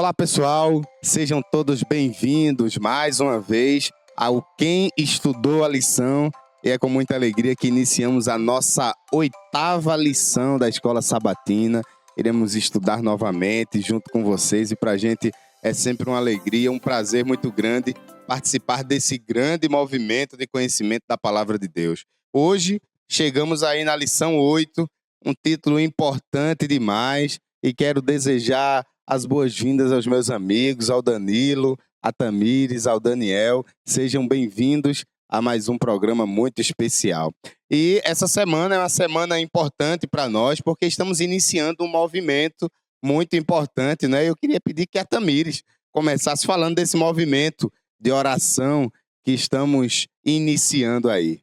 Olá, pessoal, sejam todos bem-vindos mais uma vez ao Quem Estudou a Lição. E é com muita alegria que iniciamos a nossa 8ª lição da Escola Sabatina. Iremos estudar novamente junto com vocês e para a gente é sempre uma alegria, um prazer muito grande participar desse grande movimento de conhecimento da Palavra de Deus. Hoje chegamos aí na lição 8, um título importante demais, e quero desejar as boas-vindas aos meus amigos, ao Danilo, a Tamires, ao Daniel. Sejam bem-vindos a mais um programa muito especial. E essa semana é uma semana importante para nós, porque estamos iniciando um movimento muito importante, né? Eu queria pedir que a Tamires começasse falando desse movimento de oração que estamos iniciando aí.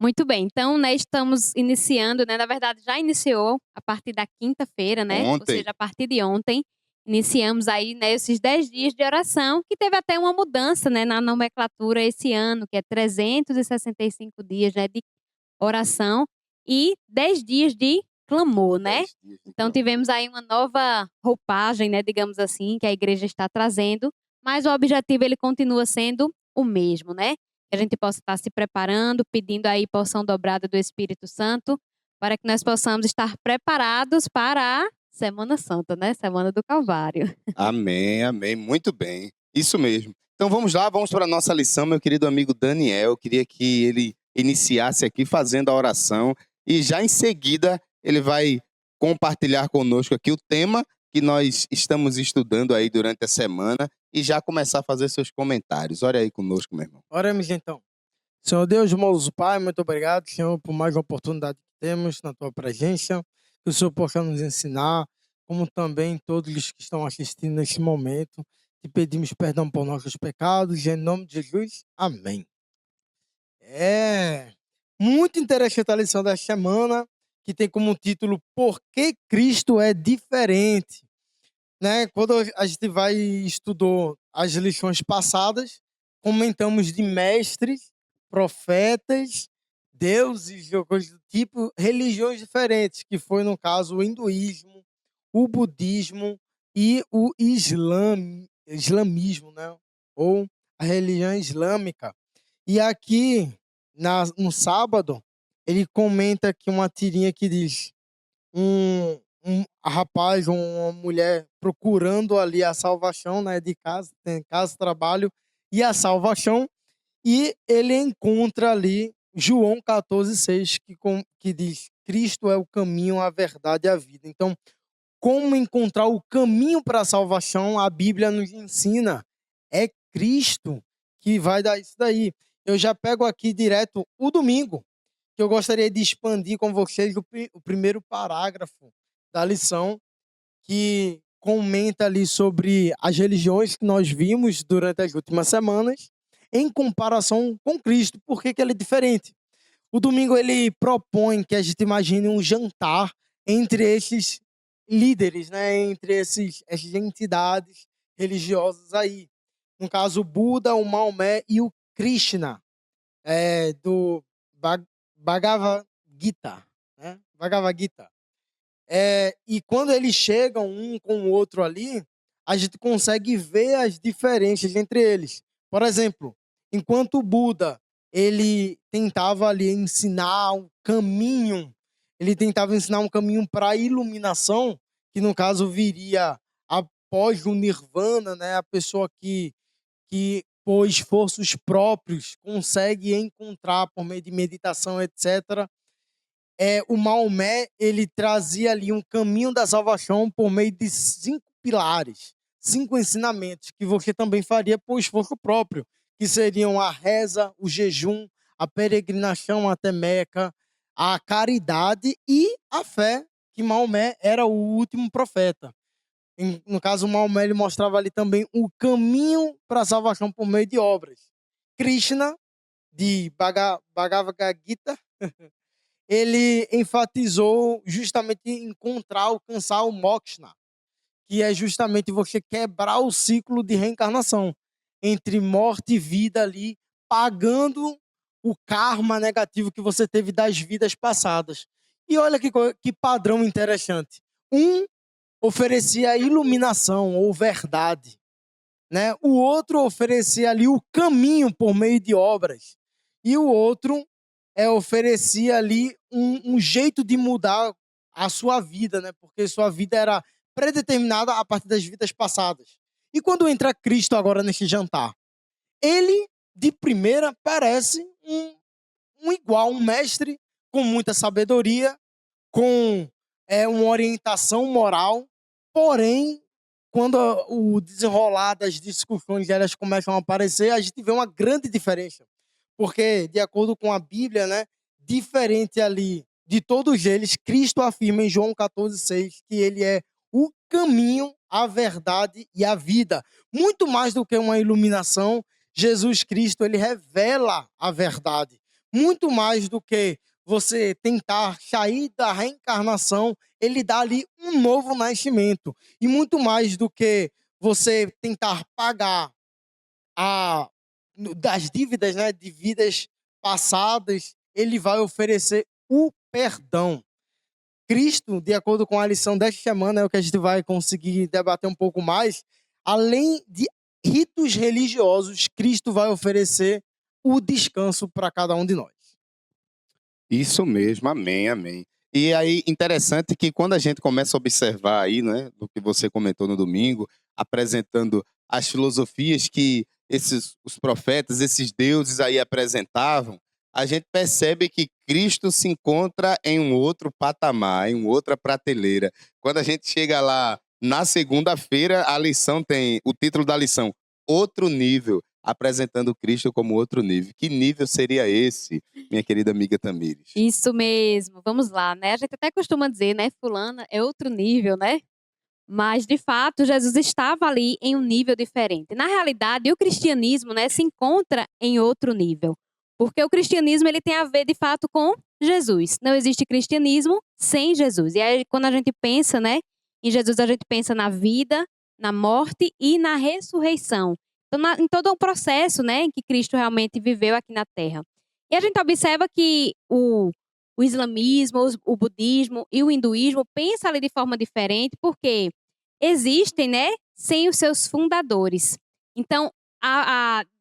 Muito bem, então, né, estamos iniciando, né, na verdade já iniciou a partir da quinta-feira, né, ou Ontem. seja, a partir de ontem, iniciamos aí, né, esses 10 dias de oração, que teve até uma mudança, né, na nomenclatura esse ano, que é 365 dias, né, de oração e 10 dias de clamor, né? 10 dias de Então clamor. tivemos aí uma nova roupagem, né, digamos assim, que a igreja está trazendo, mas o objetivo ele continua sendo o mesmo, né? Que a gente possa estar se preparando, pedindo aí porção dobrada do Espírito Santo, para que nós possamos estar preparados para a Semana Santa, né? Semana do Calvário. Amém, amém. Muito bem. Isso mesmo. Então vamos lá, vamos para a nossa lição, meu querido amigo Daniel. Eu queria que ele iniciasse aqui fazendo a oração e já em seguida ele vai compartilhar conosco aqui o tema que nós estamos estudando aí durante a semana e já começar a fazer seus comentários. Olha aí conosco, meu irmão. Oremos então. Senhor Deus, bondoso Pai, muito obrigado, Senhor, por mais uma oportunidade que temos na Tua presença, que o Senhor possa nos ensinar, como também todos os que estão assistindo neste momento. Te pedimos perdão por nossos pecados, e em nome de Jesus, amém. É muito interessante a lição da semana, que tem como título Por que Cristo é diferente? Né? Quando a gente estudou as lições passadas, comentamos de mestres, profetas, deuses, ou coisa do tipo, religiões diferentes, que foi, no caso, o hinduísmo, o budismo e o islamismo, né? Ou a religião islâmica. E aqui, no sábado, ele comenta aqui uma tirinha que diz: um rapaz ou uma mulher procurando ali a salvação, né, de casa, tem casa, trabalho e a salvação, e ele encontra ali João 14,6, que diz: Cristo é o caminho, a verdade e a vida. Então, como encontrar o caminho para a salvação, a Bíblia nos ensina. É Cristo que vai dar isso daí. Eu já pego aqui direto o domingo, que eu gostaria de expandir com vocês o primeiro parágrafo da lição, que comenta ali sobre as religiões que nós vimos durante as últimas semanas, em comparação com Cristo. Por que ele é diferente? O domingo ele propõe que a gente imagine um jantar entre esses líderes, né? Entre essas entidades religiosas aí. No caso, o Buda, o Maomé e o Krishna, do Bhagavad Gita, né? Bhagavad Gita. E quando eles chegam um com o outro ali, a gente consegue ver as diferenças entre eles. Por exemplo, enquanto o Buda ele tentava ali ensinar um caminho, ele tentava ensinar um caminho para a iluminação, que no caso viria após o Nirvana, né? A pessoa que por esforços próprios consegue encontrar por meio de meditação, etc. O Maomé ele trazia ali um caminho da salvação por meio de 5 pilares, 5 ensinamentos que você também faria por esforço próprio, que seriam a reza, o jejum, a peregrinação até Meca, a caridade e a fé, que Maomé era o último profeta. No caso, Maomé ele mostrava ali também o caminho para a salvação por meio de obras. Krishna, de Bhagavad Gita, ele enfatizou justamente em encontrar, alcançar o moksha, que é justamente você quebrar o ciclo de reencarnação entre morte e vida ali, pagando o karma negativo que você teve das vidas passadas. E olha que padrão interessante. Um oferecia iluminação ou verdade, né? O outro oferecia ali o caminho por meio de obras. E o outro oferecia ali um jeito de mudar a sua vida, né? Porque sua vida era predeterminada a partir das vidas passadas. E quando entra Cristo agora neste jantar, ele, de primeira, parece um igual, um mestre com muita sabedoria, com uma orientação moral, porém, quando o desenrolar das discussões elas começam a aparecer, a gente vê uma grande diferença. Porque, de acordo com a Bíblia, né, diferente ali de todos eles, Cristo afirma em João 14,6 que ele é o caminho, a verdade e a vida. Muito mais do que uma iluminação, Jesus Cristo, ele revela a verdade. Muito mais do que você tentar sair da reencarnação, ele dá ali um novo nascimento. E muito mais do que você tentar pagar das dívidas, né, de vidas passadas, ele vai oferecer o perdão. Cristo, de acordo com a lição desta semana, é o que a gente vai conseguir debater um pouco mais. Além de ritos religiosos, Cristo vai oferecer o descanso para cada um de nós. Isso mesmo, amém, amém. E aí, interessante que quando a gente começa a observar aí, né, do que você comentou no domingo, apresentando as filosofias que os profetas, esses deuses aí apresentavam, a gente percebe que Cristo se encontra em um outro patamar, em uma outra prateleira. Quando a gente chega lá na segunda-feira, a lição tem o título da lição, Outro Nível, apresentando Cristo como outro nível. Que nível seria esse, minha querida amiga Tamires? Isso mesmo, vamos lá, né? A gente até costuma dizer, né, fulana é outro nível, né? Mas, de fato, Jesus estava ali em um nível diferente. Na realidade, o cristianismo, né, se encontra em outro nível. Porque o cristianismo ele tem a ver, de fato, com Jesus. Não existe cristianismo sem Jesus. E aí, quando a gente pensa, né, em Jesus, a gente pensa na vida, na morte e na ressurreição. Então, em todo o processo, né, em que Cristo realmente viveu aqui na Terra. E a gente observa que o islamismo, o budismo e o hinduísmo pensam ali de forma diferente, porque existem, né, sem os seus fundadores. Então,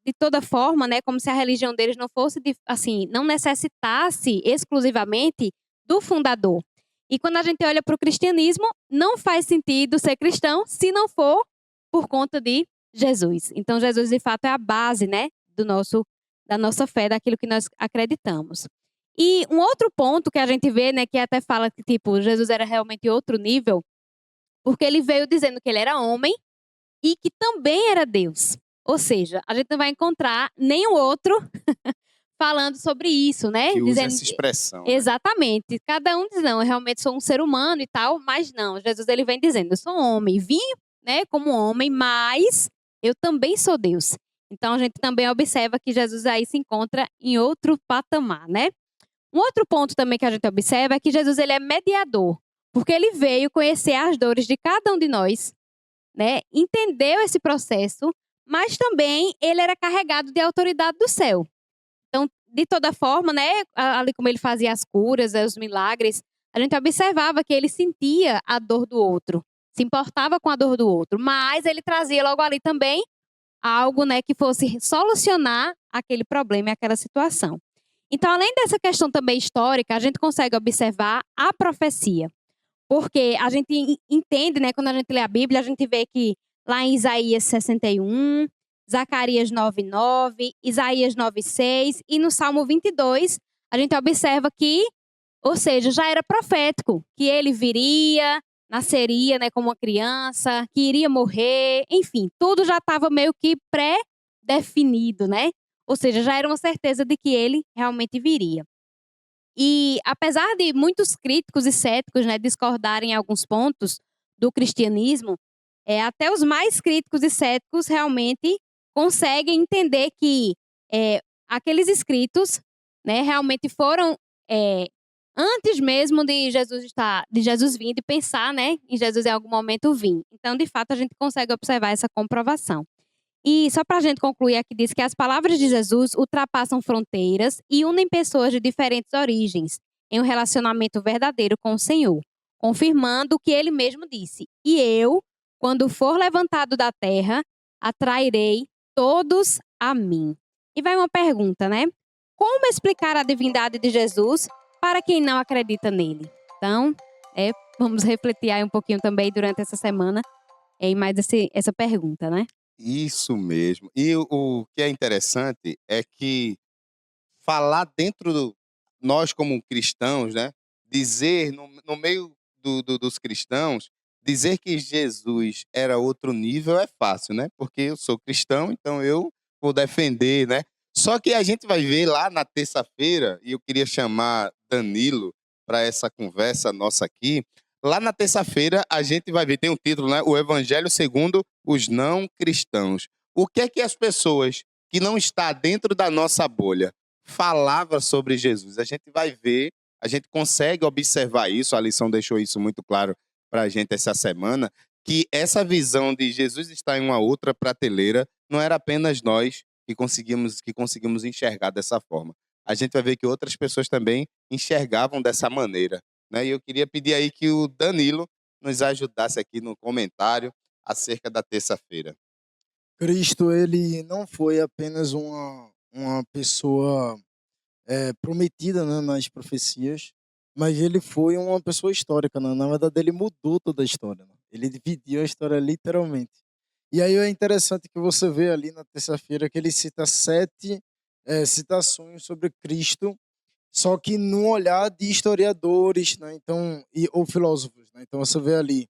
de toda forma, né, como se a religião deles não fosse, assim, não necessitasse exclusivamente do fundador. E quando a gente olha para o cristianismo, não faz sentido ser cristão se não for por conta de Jesus. Então, Jesus, de fato, é a base, né, da nossa fé, daquilo que nós acreditamos. E um outro ponto que a gente vê, né, que até fala que, tipo, Jesus era realmente outro nível, porque ele veio dizendo que ele era homem e que também era Deus. Ou seja, a gente não vai encontrar nenhum outro falando sobre isso, né? Que usa essa expressão. Né? Exatamente. Cada um diz, não, eu realmente sou um ser humano e tal, mas não. Jesus, ele vem dizendo, eu sou homem, vim, né, como homem, mas eu também sou Deus. Então, a gente também observa que Jesus aí se encontra em outro patamar, né? Um outro ponto também que a gente observa é que Jesus, ele é mediador, porque ele veio conhecer as dores de cada um de nós, né? Entendeu esse processo, mas também ele era carregado de autoridade do céu. Então, de toda forma, né, ali como ele fazia as curas, os milagres, a gente observava que ele sentia a dor do outro, se importava com a dor do outro, mas ele trazia logo ali também algo, né, que fosse solucionar aquele problema e aquela situação. Então, além dessa questão também histórica, a gente consegue observar a profecia. Porque a gente entende, né, quando a gente lê a Bíblia, a gente vê que lá em Isaías 61, Zacarias 9:9, Isaías 9:6 e no Salmo 22, a gente observa que, ou seja, já era profético, que ele viria, nasceria, né, como uma criança, que iria morrer, enfim, tudo já estava meio que pré-definido, né? Ou seja, já era uma certeza de que ele realmente viria. E apesar de muitos críticos e céticos, né, discordarem em alguns pontos do cristianismo, até os mais críticos e céticos realmente conseguem entender que aqueles escritos, né, realmente foram antes mesmo de Jesus vir, de pensar, né, em Jesus em algum momento vir. Então, de fato, a gente consegue observar essa comprovação. E só para a gente concluir aqui, diz que as palavras de Jesus ultrapassam fronteiras e unem pessoas de diferentes origens em um relacionamento verdadeiro com o Senhor. confirmando o que ele mesmo disse. E eu, quando for levantado da terra, atrairei todos a mim. E vai uma pergunta, né? Como explicar a divindade de Jesus para quem não acredita nele? Então, vamos refletir aí um pouquinho também durante essa semana em mais essa pergunta, né? Isso mesmo. E o que é interessante é que falar dentro nós como cristãos, né? Dizer no meio dos cristãos, dizer que Jesus era outro nível é fácil, né? Porque eu sou cristão, então eu vou defender, né? Só que a gente vai ver lá na terça-feira, e eu queria chamar Danilo para essa conversa nossa aqui. Lá na terça-feira a gente vai ver, tem um título, né? O Evangelho segundo os não cristãos. O que é que as pessoas que não estão dentro da nossa bolha falava sobre Jesus? A gente vai ver, a gente consegue observar isso, a lição deixou isso muito claro para a gente essa semana, que essa visão de Jesus estar em uma outra prateleira não era apenas nós que conseguimos enxergar dessa forma. A gente vai ver que outras pessoas também enxergavam dessa maneira, né? E eu queria pedir aí que o Danilo nos ajudasse aqui no comentário acerca da terça-feira. Cristo, ele não foi apenas uma pessoa prometida, né, nas profecias, mas ele foi uma pessoa histórica, né? Na verdade, ele mudou toda a história, né? Ele dividiu a história literalmente. E aí é interessante que você vê ali na terça-feira que ele cita 7 citações sobre Cristo, só que num olhar de historiadores, né? Então, ou filósofos, né? Então você vê ali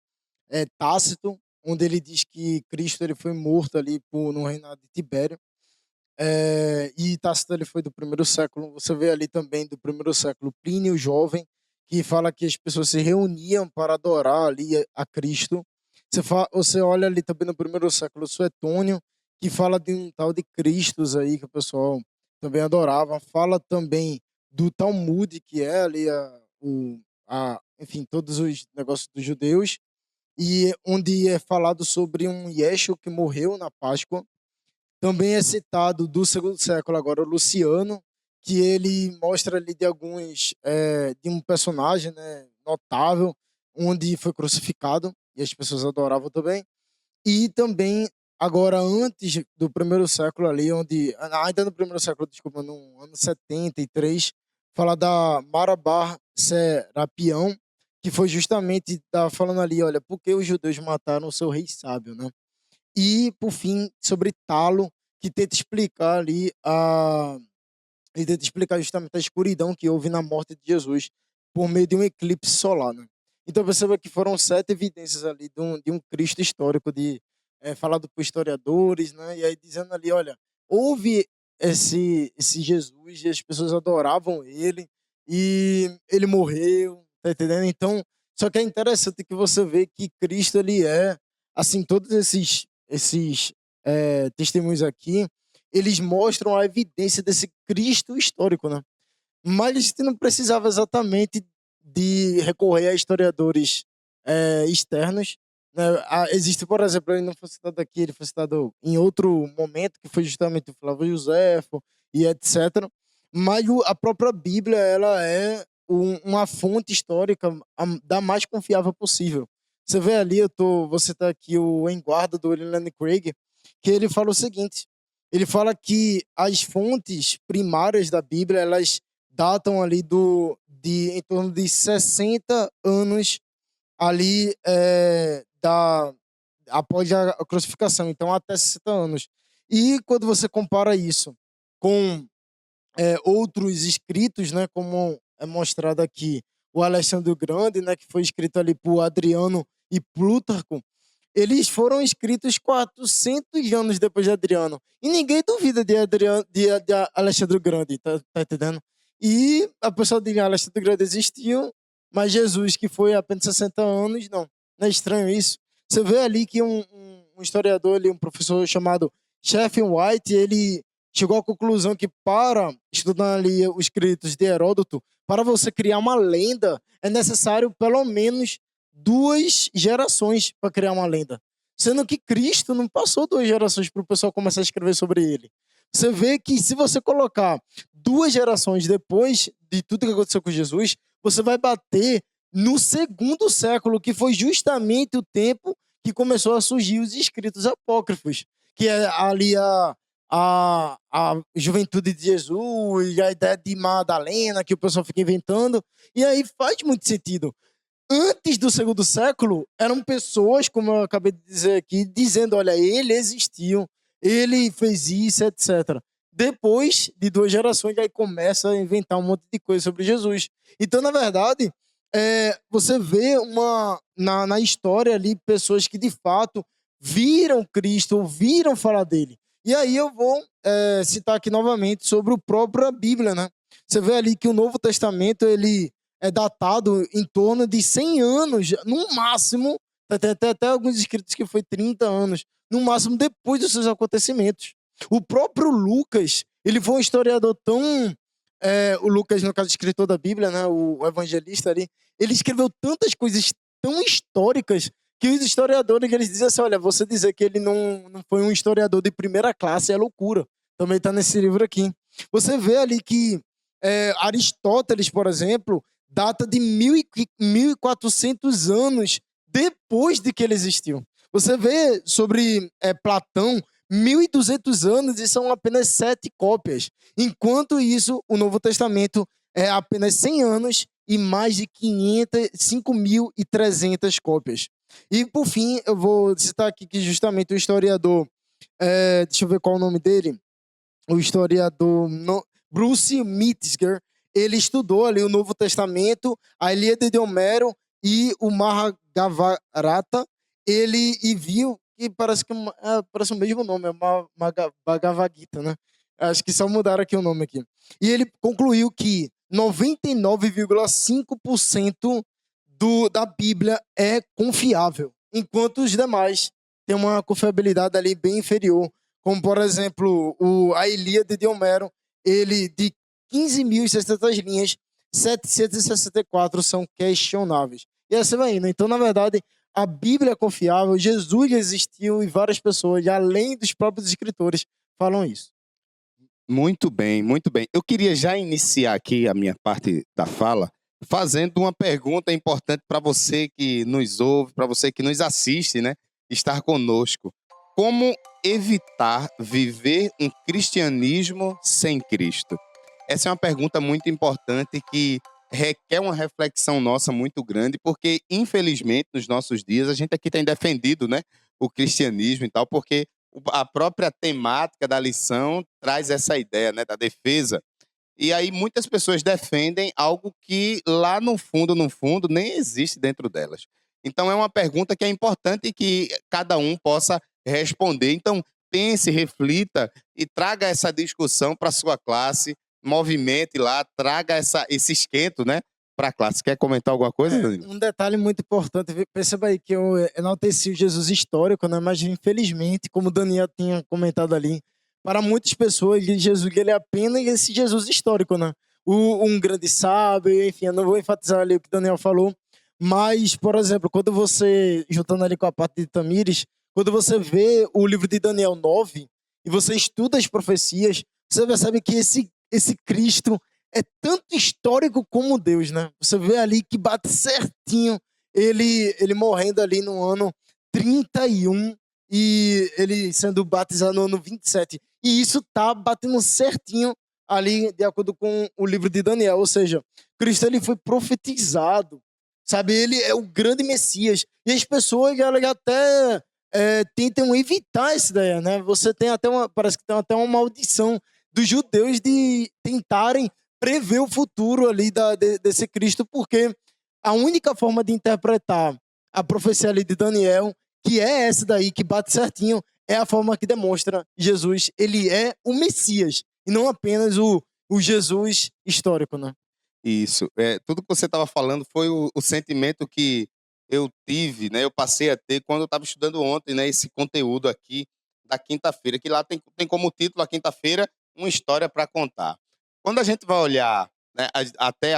Tácito, onde ele diz que Cristo ele foi morto ali no reinado de Tibério. E Tácito ele foi do primeiro século. Você vê ali também do primeiro século Plínio o Jovem, que fala que as pessoas se reuniam para adorar ali a Cristo. Você olha ali também no primeiro século Suetônio, que fala de um tal de Cristos aí que o pessoal também adorava. Fala também do Talmud, que é ali enfim, todos os negócios dos judeus, e onde é falado sobre um Yeshua que morreu na Páscoa. Também é citado do segundo século agora o Luciano, que ele mostra ali de um personagem, né, notável, onde foi crucificado e as pessoas adoravam também. E também agora antes do primeiro século ali, ainda no primeiro século, desculpa, no ano 73, fala da Marabar Serapião, que foi justamente falando ali, olha, por que os judeus mataram o seu rei sábio, né? E, por fim, sobre Talo, que tenta explicar ali ele tenta explicar justamente a escuridão que houve na morte de Jesus por meio de um eclipse solar, né? Então perceba que foram 7 evidências ali de um Cristo histórico, falado por historiadores, né? E aí dizendo ali, olha, houve esse Jesus e as pessoas adoravam ele e ele morreu, tá entendendo? Então, só que é interessante que você vê que Cristo ele assim, todos esses testemunhos aqui, eles mostram a evidência desse Cristo histórico, né? Mas a gente não precisava exatamente de recorrer a historiadores externos, né? Existe, por exemplo, ele não foi citado aqui, ele foi citado em outro momento, que foi justamente o Flávio Josefo e etc. Mas a própria Bíblia, ela é uma fonte histórica da mais confiável possível. Você vê ali, você tá aqui o Em Guarda do William Lane Craig, que ele fala o seguinte: ele fala que as fontes primárias da Bíblia, elas datam ali em torno de 60 anos ali após a crucificação, então até 60 anos. E quando você compara isso com outros escritos, né, como é mostrado aqui, o Alexandre o Grande, né, que foi escrito ali por Adriano e Plutarco, eles foram escritos 400 anos depois de Adriano. E ninguém duvida de Alexandre o Grande, tá entendendo? E a pessoa diz que Alexandre o Grande existiu, mas Jesus, que foi apenas 60 anos, não. Não é estranho isso? Você vê ali que um historiador, ali, um professor chamado Sheffield White, ele chegou à conclusão que para estudar ali os escritos de Heródoto, para você criar uma lenda, é necessário pelo menos 2 gerações para criar uma lenda. Sendo que Cristo não passou 2 gerações para o pessoal começar a escrever sobre ele. Você vê que se você colocar 2 gerações depois de tudo que aconteceu com Jesus, você vai bater no segundo século, que foi justamente o tempo que começou a surgir os escritos apócrifos, que é ali a juventude de Jesus, a ideia de Madalena, que o pessoal fica inventando, e aí faz muito sentido. Antes do segundo século, eram pessoas, como eu acabei de dizer aqui, dizendo, olha, ele existiu, ele fez isso, etc. Depois de 2 gerações, aí começa a inventar um monte de coisa sobre Jesus. Então, na verdade, você vê na história ali pessoas que, de fato, viram Cristo, ouviram falar dele. E aí eu vou citar aqui novamente sobre o próprio Bíblia, né? Você vê ali que o Novo Testamento, ele é datado em torno de 100 anos, no máximo, até alguns escritos que foi 30 anos, no máximo depois dos seus acontecimentos. O próprio Lucas, ele foi um historiador tão... o Lucas, no caso, escritor da Bíblia, né, o evangelista ali, ele escreveu tantas coisas tão históricas que os historiadores, eles dizem assim, olha, você dizer que ele não foi um historiador de primeira classe é loucura. Também está nesse livro aqui. Você vê ali que Aristóteles, por exemplo, data de 1.400 anos depois de que ele existiu. Você vê sobre Platão, 1.200 anos e são apenas 7 cópias. Enquanto isso, o Novo Testamento é apenas 100 anos e mais de 5.300 cópias. E, por fim, eu vou citar aqui que justamente o historiador, deixa eu ver qual é o nome dele, o historiador Bruce Metzger, ele estudou ali o Novo Testamento, a Ilíada de Homero e o Mahabharata, e viu que parece o mesmo nome, é Bhagavad Gita, né? Acho que só mudaram aqui o nome aqui. E ele concluiu que 99,5% da Bíblia é confiável, enquanto os demais têm uma confiabilidade ali bem inferior, como, por exemplo, a Ilíada de Homero, ele de 15.600 linhas, 764 são questionáveis. E assim vai indo. Então, na verdade, a Bíblia é confiável, Jesus existiu e várias pessoas, além dos próprios escritores, falam isso. Muito bem, muito bem. Eu queria já iniciar aqui a minha parte da fala fazendo uma pergunta importante para você que nos ouve, para você que nos assiste, né? Estar conosco. Como evitar viver um cristianismo sem Cristo? Essa é uma pergunta muito importante que requer uma reflexão nossa muito grande, porque, infelizmente, nos nossos dias, a gente aqui tem defendido, né, o cristianismo e tal, porque a própria temática da lição traz essa ideia, né, da defesa. E aí muitas pessoas defendem algo que lá no fundo, nem existe dentro delas. Então é uma pergunta que é importante que cada um possa responder. Então pense, reflita e traga essa discussão para a sua classe, movimente lá, traga esse esquento, né, para a classe. Quer comentar alguma coisa, Danilo? Um detalhe muito importante, perceba aí que eu enalteci o Jesus histórico, né? Mas infelizmente, como o Daniel tinha comentado ali, para muitas pessoas, Jesus ele é apenas esse Jesus histórico, né? Um grande sábio, enfim, eu não vou enfatizar ali o que o Daniel falou, mas, por exemplo, quando você, juntando ali com a parte de Tamires, quando você vê o livro de Daniel 9 e você estuda as profecias, você percebe que esse Cristo é tanto histórico como Deus, né? Você vê ali que bate certinho ele morrendo ali no ano 31 e ele sendo batizado no ano 27. E isso tá batendo certinho ali de acordo com o livro de Daniel. Ou seja, Cristo ele foi profetizado, sabe? Ele é o grande Messias. E as pessoas elas até tentam evitar essa ideia, né? Você tem até parece que tem até uma maldição dos judeus de tentarem prever o futuro ali desse Cristo, porque a única forma de interpretar a profecia ali de Daniel, que é essa daí, que bate certinho, é a forma que demonstra Jesus, ele é o Messias, e não apenas o Jesus histórico, né? Isso. Tudo que você estava falando foi o sentimento que eu tive, né? Eu passei a ter quando eu estava estudando ontem, né? Esse conteúdo aqui da quinta-feira, que lá tem como título a quinta-feira, uma história para contar. Quando a gente vai olhar, né, até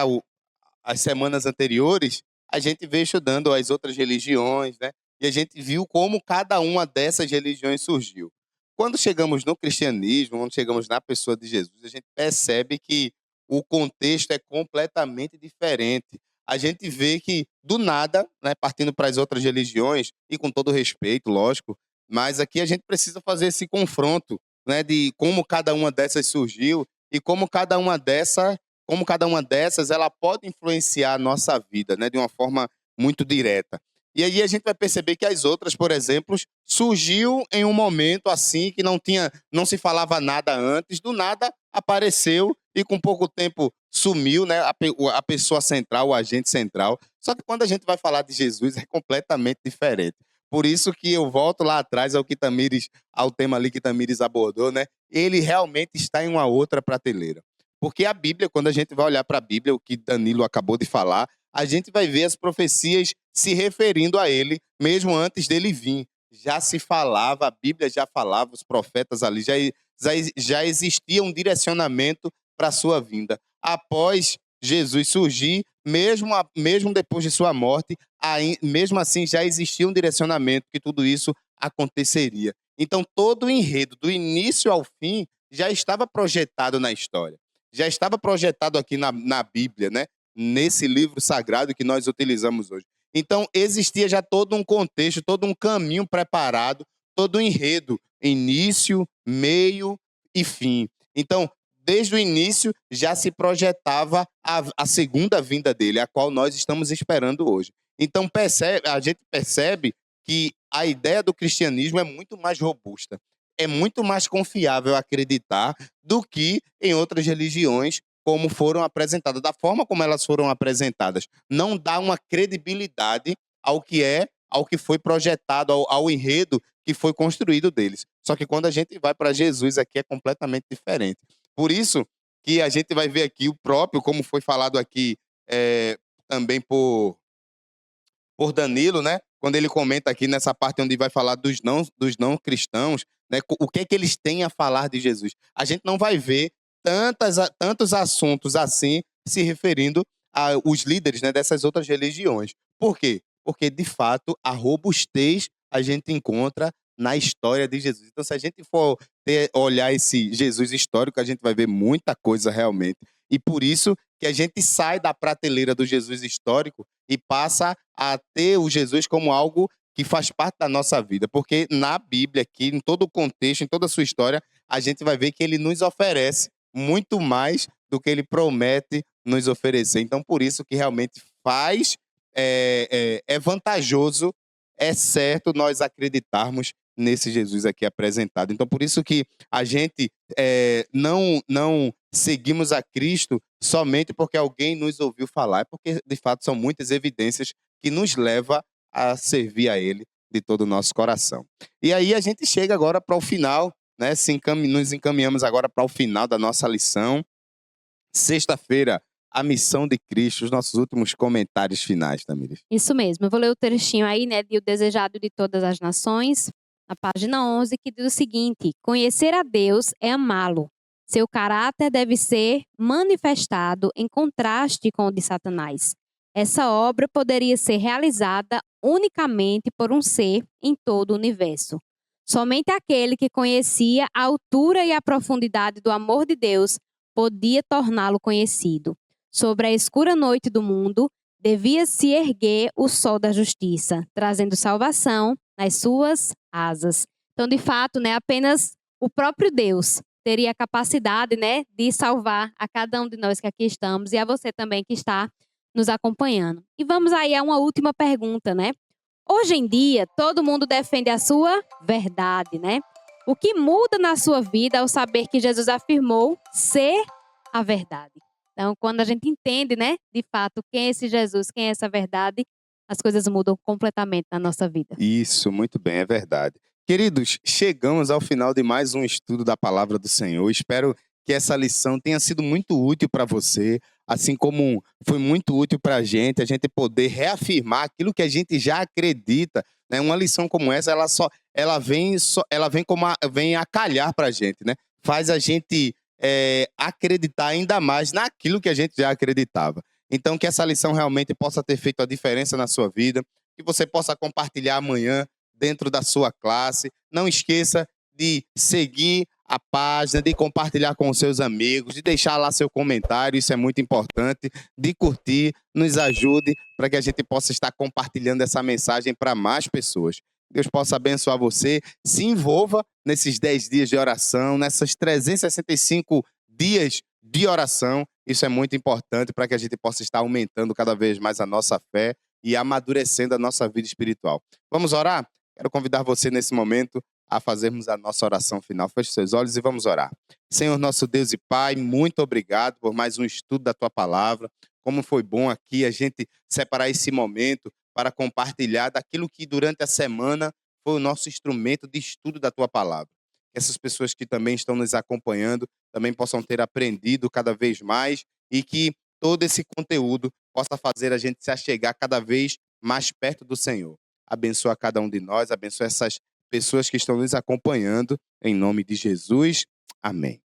as semanas anteriores, a gente veio estudando as outras religiões, né? E a gente viu como cada uma dessas religiões surgiu. Quando chegamos no cristianismo, quando chegamos na pessoa de Jesus, a gente percebe que o contexto é completamente diferente. a gente vê que, do nada, né, partindo para as outras religiões, e com todo respeito, lógico, mas aqui a gente precisa fazer esse confronto, né, de como cada uma dessas surgiu e como cada uma dessas ela pode influenciar a nossa vida, né, de uma forma muito direta. E aí a gente vai perceber que as outras, por exemplo, surgiu em um momento assim que não se falava nada antes, do nada apareceu e com pouco tempo sumiu, né, a pessoa central, o agente central. Só que quando a gente vai falar de Jesus é completamente diferente. Por isso que eu volto lá atrás ao tema ali que Tamires abordou, né? Ele realmente está em uma outra prateleira. Porque a Bíblia, quando a gente vai olhar para a Bíblia, o que Danilo acabou de falar, a gente vai ver as profecias se referindo a ele, mesmo antes dele vir. Já se falava, a Bíblia já falava, os profetas ali já existia um direcionamento para a sua vinda. Após Jesus surgir, mesmo depois de sua morte, mesmo assim já existia um direcionamento que tudo isso aconteceria. Então, todo o enredo, do início ao fim, já estava projetado na história. Já estava projetado aqui na Bíblia, né? Nesse livro sagrado que nós utilizamos hoje. Então, existia já todo um contexto, todo um caminho preparado, todo um enredo, início, meio e fim. Então, desde o início, já se projetava a segunda vinda dele, a qual nós estamos esperando hoje. Então, a gente percebe que a ideia do cristianismo é muito mais robusta, é muito mais confiável acreditar do que em outras religiões como foram apresentadas, da forma como elas foram apresentadas. Não dá uma credibilidade ao que foi projetado, ao enredo que foi construído deles. Só que quando a gente vai para Jesus aqui é completamente diferente. Por isso que a gente vai ver aqui o próprio, como foi falado aqui também por Danilo, né? Quando ele comenta aqui nessa parte onde vai falar dos não cristãos, né? O que é que eles têm a falar de Jesus. A gente não vai ver tantos assuntos assim se referindo aos líderes, né, dessas outras religiões. Por quê? Porque, de fato, a robustez a gente encontra na história de Jesus. Então, se a gente for olhar esse Jesus histórico, a gente vai ver muita coisa realmente. E por isso que a gente sai da prateleira do Jesus histórico e passa a ter o Jesus como algo que faz parte da nossa vida. Porque na Bíblia, aqui, em todo o contexto, em toda a sua história, a gente vai ver que ele nos oferece muito mais do que ele promete nos oferecer. Então, por isso que realmente é vantajoso, é certo nós acreditarmos nesse Jesus aqui apresentado. Então, por isso que a gente não seguimos a Cristo somente porque alguém nos ouviu falar, é porque, de fato, são muitas evidências que nos levam a servir a Ele de todo o nosso coração. E aí a gente chega agora para o final, né? Nos encaminhamos agora para o final da nossa lição. Sexta-feira, a missão de Cristo, os nossos últimos comentários finais, Tamires. Isso mesmo. Eu vou ler o trechinho aí, né, de O Desejado de Todas as Nações, na página 11, que diz o seguinte: conhecer a Deus é amá-lo. Seu caráter deve ser manifestado em contraste com o de Satanás. Essa obra poderia ser realizada unicamente por um ser em todo o universo. Somente aquele que conhecia a altura e a profundidade do amor de Deus podia torná-lo conhecido. Sobre a escura noite do mundo, devia se erguer o sol da justiça, trazendo salvação nas suas asas. Então, de fato, né, apenas o próprio Deus teria a capacidade, né, de salvar a cada um de nós que aqui estamos e a você também que está nos acompanhando. E vamos aí a uma última pergunta, né? Hoje em dia, todo mundo defende a sua verdade, né? O que muda na sua vida ao saber que Jesus afirmou ser a verdade? Então, quando a gente entende, né, de fato, quem é esse Jesus, quem é essa verdade, as coisas mudam completamente na nossa vida. Isso, muito bem, é verdade. Queridos, chegamos ao final de mais um estudo da Palavra do Senhor. Espero que essa lição tenha sido muito útil para você, assim como foi muito útil para a gente poder reafirmar aquilo que a gente já acredita, né? Uma lição como essa, ela vem a calhar para a gente, né? Faz a gente acreditar ainda mais naquilo que a gente já acreditava. Então, que essa lição realmente possa ter feito a diferença na sua vida, que você possa compartilhar amanhã dentro da sua classe. Não esqueça de seguir a página, de compartilhar com os seus amigos, de deixar lá seu comentário, isso é muito importante, de curtir, nos ajude para que a gente possa estar compartilhando essa mensagem para mais pessoas. Deus possa abençoar você, se envolva nesses 10 dias de oração, nessas 365 dias de oração. Isso é muito importante para que a gente possa estar aumentando cada vez mais a nossa fé e amadurecendo a nossa vida espiritual. Vamos orar? Quero convidar você nesse momento a fazermos a nossa oração final. Feche seus olhos e vamos orar. Senhor, nosso Deus e Pai, muito obrigado por mais um estudo da Tua Palavra. Como foi bom aqui a gente separar esse momento para compartilhar daquilo que durante a semana foi o nosso instrumento de estudo da Tua Palavra. Que essas pessoas que também estão nos acompanhando também possam ter aprendido cada vez mais e que todo esse conteúdo possa fazer a gente se achegar cada vez mais perto do Senhor. Abençoa cada um de nós, abençoa essas pessoas que estão nos acompanhando, em nome de Jesus. Amém.